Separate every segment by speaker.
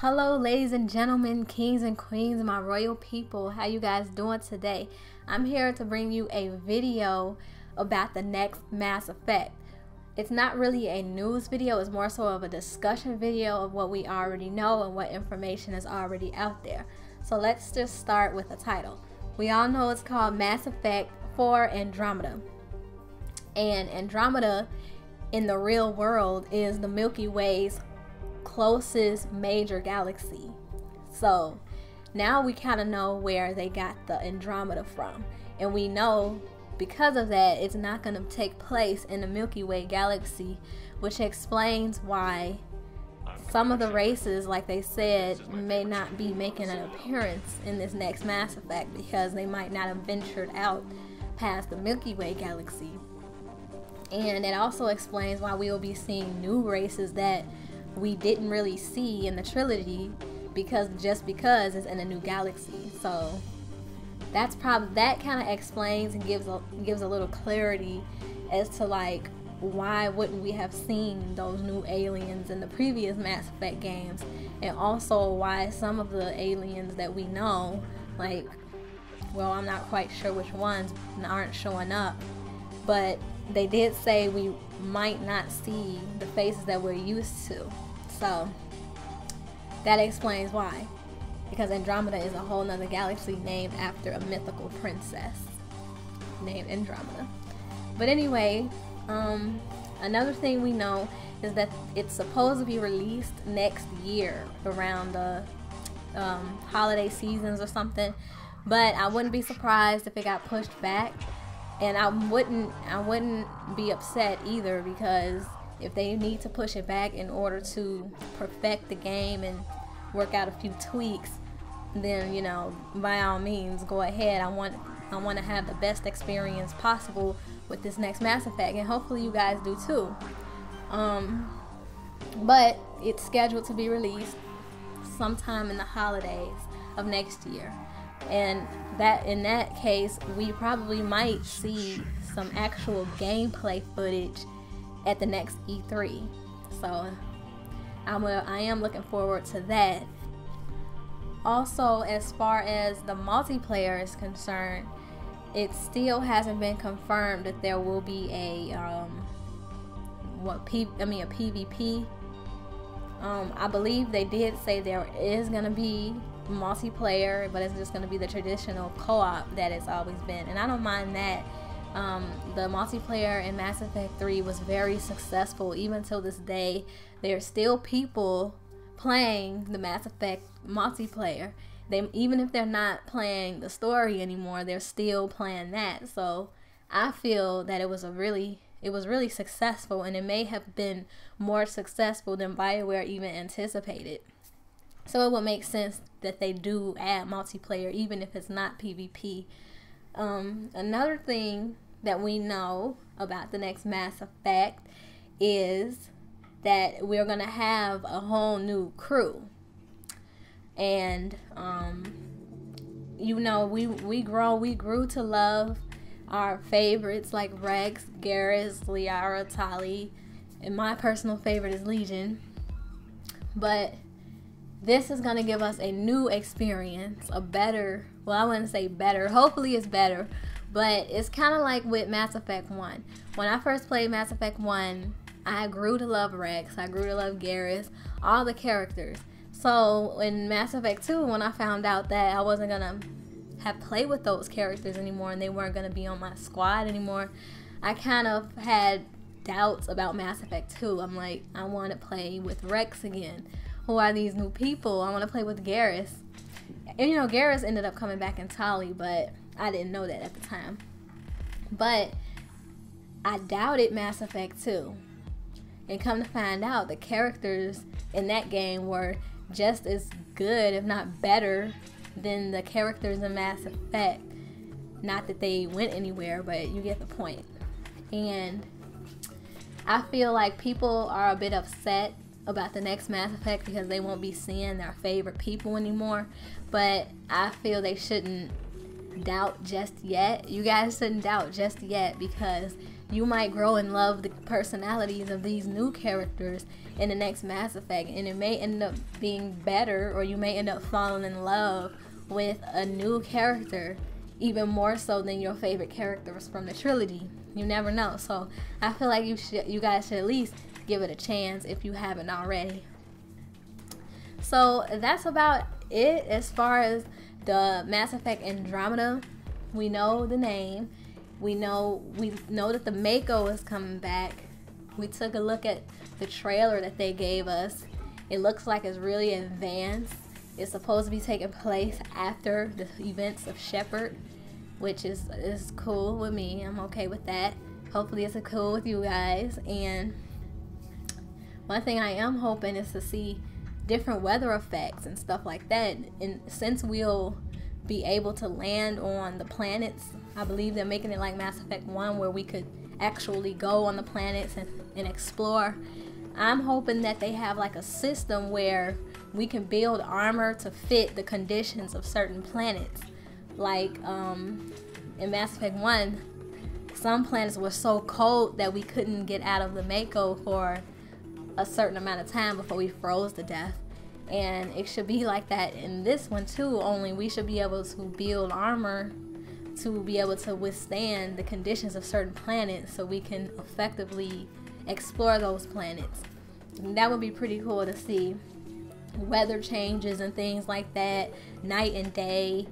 Speaker 1: Hello ladies and gentlemen, kings and queens, my royal people. How you guys doing today? I'm here to bring you a video about the next Mass Effect. It's not really a news video, it's more so of a discussion video of what we already know and what information is already out there. So let's just start with the title. We all know it's called Mass Effect Andromeda. And Andromeda in the real world is the Milky Way's closest major galaxy. So now we kind of know where they got the Andromeda from, and we know because of that it's not going to take place in the Milky Way galaxy, which explains why some of the races, like they said, may not be making an appearance in this next Mass Effect because they might not have ventured out past the Milky Way galaxy. And it also explains why we will be seeing new races that we didn't really see in the trilogy because it's in a new galaxy. So that's probably, that kind of explains and gives a little clarity as to like why wouldn't we have seen those new aliens in the previous Mass Effect games, and also why some of the aliens that we know, like, well, I'm not quite sure which ones aren't showing up, but they did say we might not see the faces that we're used to. So that explains why, because Andromeda is a whole nother galaxy named after a mythical princess named Andromeda. But anyway, another thing we know is that it's supposed to be released next year around the holiday seasons or something, but I wouldn't be surprised if it got pushed back. And I wouldn't be upset either, because if they need to push it back in order to perfect the game and work out a few tweaks, then, you know, by all means, go ahead. I want to have the best experience possible with this next Mass Effect, and hopefully you guys do too. But it's scheduled to be released sometime in the holidays of next year. And that in that case, we probably might see some actual gameplay footage at the next E3. So I am looking forward to that. Also, as far as the multiplayer is concerned, it still hasn't been confirmed that there will be a PvP. I believe they did say there is gonna be multiplayer, but it's just going to be the traditional co-op that it's always been, and I don't mind that. The multiplayer in Mass Effect 3 was very successful. Even till this day, there are still people playing the Mass Effect multiplayer. Even if they're not playing the story anymore, they're still playing that. So I feel that it was really successful, and it may have been more successful than BioWare even anticipated. So it would make sense that they do add multiplayer, even if it's not PvP. Another thing that we know about the next Mass Effect is that we're going to have a whole new crew. And, you know, we grew to love our favorites like Rex, Garrus, Liara, Tali, and my personal favorite is Legion. But this is going to give us a new experience, a better, well, I wouldn't say better, hopefully it's better, but it's kind of like with Mass Effect 1. When I first played Mass Effect 1, I grew to love Rex, I grew to love Garrus, all the characters. So in Mass Effect 2, when I found out that I wasn't going to have played with those characters anymore and they weren't going to be on my squad anymore, I kind of had doubts about Mass Effect 2. I'm like, I want to play with Rex again. Who are these new people? I want to play with Garrus. And you know, Garrus ended up coming back in Tali, but I didn't know that at the time. But I doubted Mass Effect 2. And come to find out, the characters in that game were just as good, if not better, than the characters in Mass Effect. Not that they went anywhere, but you get the point. And I feel like people are a bit upset about the next Mass Effect because they won't be seeing their favorite people anymore, but I feel they shouldn't doubt just yet. You guys shouldn't doubt just yet, because you might grow and love the personalities of these new characters in the next Mass Effect, and it may end up being better, or you may end up falling in love with a new character even more so than your favorite characters from the trilogy. You never know. So I feel like you guys should at least give it a chance if you haven't already. So that's about it as far as the Mass Effect Andromeda. We know the name. We know that the Mako is coming back. We took a look at the trailer that they gave us. It looks like it's really advanced. It's supposed to be taking place after the events of Shepard, which is cool with me. I'm okay with that. Hopefully it's cool with you guys. And one thing I am hoping is to see different weather effects and stuff like that. And since we'll be able to land on the planets, I believe they're making it like Mass Effect 1, where we could actually go on the planets and explore. I'm hoping that they have like a system where we can build armor to fit the conditions of certain planets. Like in Mass Effect 1, some planets were so cold that we couldn't get out of the Mako for a certain amount of time before we froze to death. And it should be like that in this one too, only we should be able to build armor to be able to withstand the conditions of certain planets, so we can effectively explore those planets. And that would be pretty cool to see. Weather changes and things like that, night and day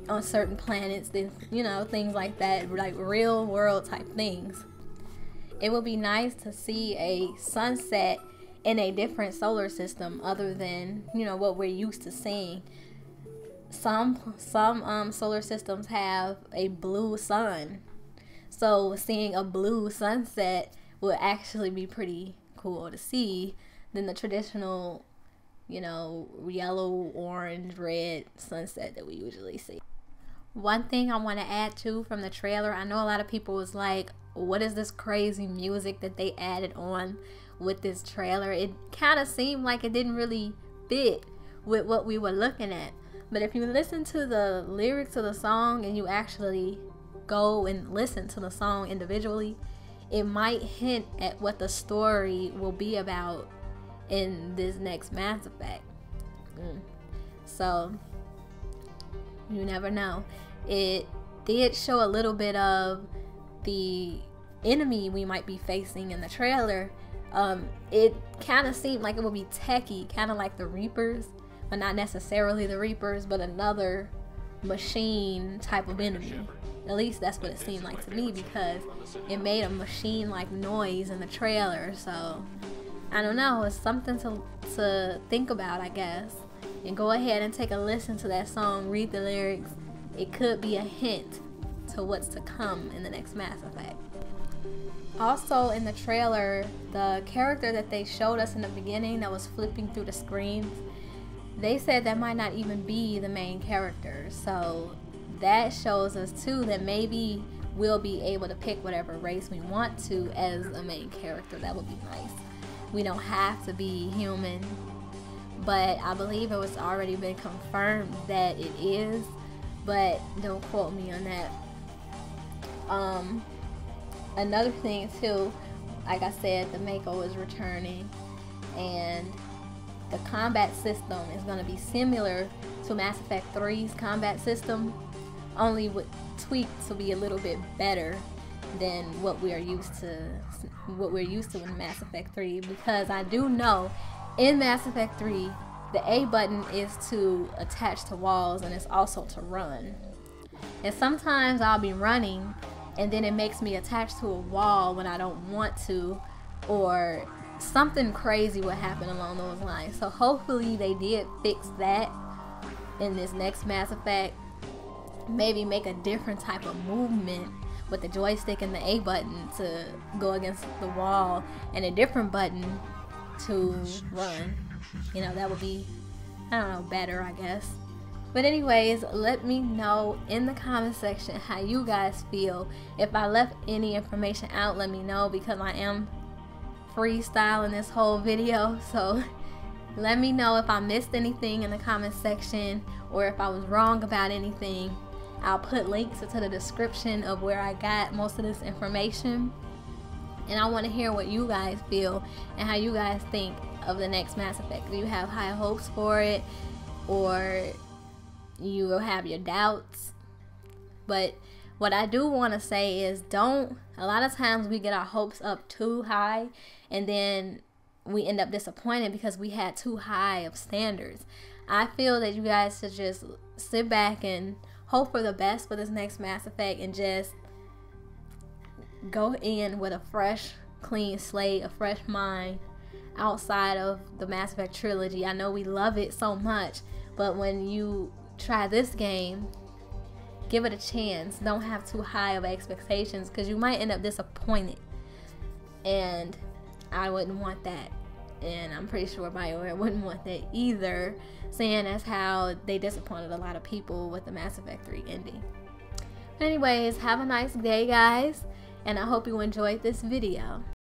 Speaker 1: on certain planets, then, you know, things like that, like real world type things. It would be nice to see a sunset in a different solar system other than, you know, what we're used to seeing. Some solar systems have a blue sun, so seeing a blue sunset will actually be pretty cool to see than the traditional, you know, yellow, orange, red sunset that we usually see. One thing I want to add to from the trailer, I know a lot of people was like, what is this crazy music that they added on with this trailer? It kind of seemed like it didn't really fit with what we were looking at. But if you listen to the lyrics of the song and you actually go and listen to the song individually, it might hint at what the story will be about in this next Mass Effect. So you never know. It did show a little bit of the enemy we might be facing in the trailer. It kind of seemed like it would be techie, kind of like the Reapers, but not necessarily the Reapers, but another machine type of enemy. At least that's what it seemed like to me, because it made a machine-like noise in the trailer. So I don't know, it's something to think about, I guess. And go ahead and take a listen to that song, read the lyrics. It could be a hint to what's to come in the next Mass Effect. Also in the trailer, the character that they showed us in the beginning that was flipping through the screens, they said that might not even be the main character. So that shows us too that maybe we'll be able to pick whatever race we want to as a main character. That would be nice. We don't have to be human, but I believe it was already been confirmed that it is, but don't quote me on that. Another thing too, like I said, the Mako is returning, and the combat system is going to be similar to Mass Effect 3's combat system, only with tweaks to be a little bit better than what we're used to in Mass Effect 3, because I do know in Mass Effect 3 the A button is to attach to walls, and it's also to run. And sometimes I'll be running and then it makes me attach to a wall when I don't want to, or something crazy will happen along those lines. So hopefully they did fix that in this next Mass Effect. Maybe make a different type of movement with the joystick and the A button to go against the wall, and a different button to run. You know, that would be, I don't know, better, I guess. But anyways, let me know in the comment section how you guys feel. If I left any information out, let me know, because I am freestyling this whole video. So let me know if I missed anything in the comment section, or if I was wrong about anything. I'll put links into the description of where I got most of this information. And I want to hear what you guys feel and how you guys think of the next Mass Effect. Do you have high hopes for it, or you will have your doubts? But what I do want to say is, a lot of times we get our hopes up too high and then we end up disappointed because we had too high of standards. I feel that you guys should just sit back and hope for the best for this next Mass Effect and just go in with a fresh, clean slate, a fresh mind outside of the Mass Effect trilogy. I know we love it so much, but when you try this game, give it a chance. Don't have too high of expectations because you might end up disappointed, and I wouldn't want that, and I'm pretty sure BioWare wouldn't want that either, seeing as how they disappointed a lot of people with the Mass Effect 3 ending. But anyways, have a nice day, guys, and I hope you enjoyed this video.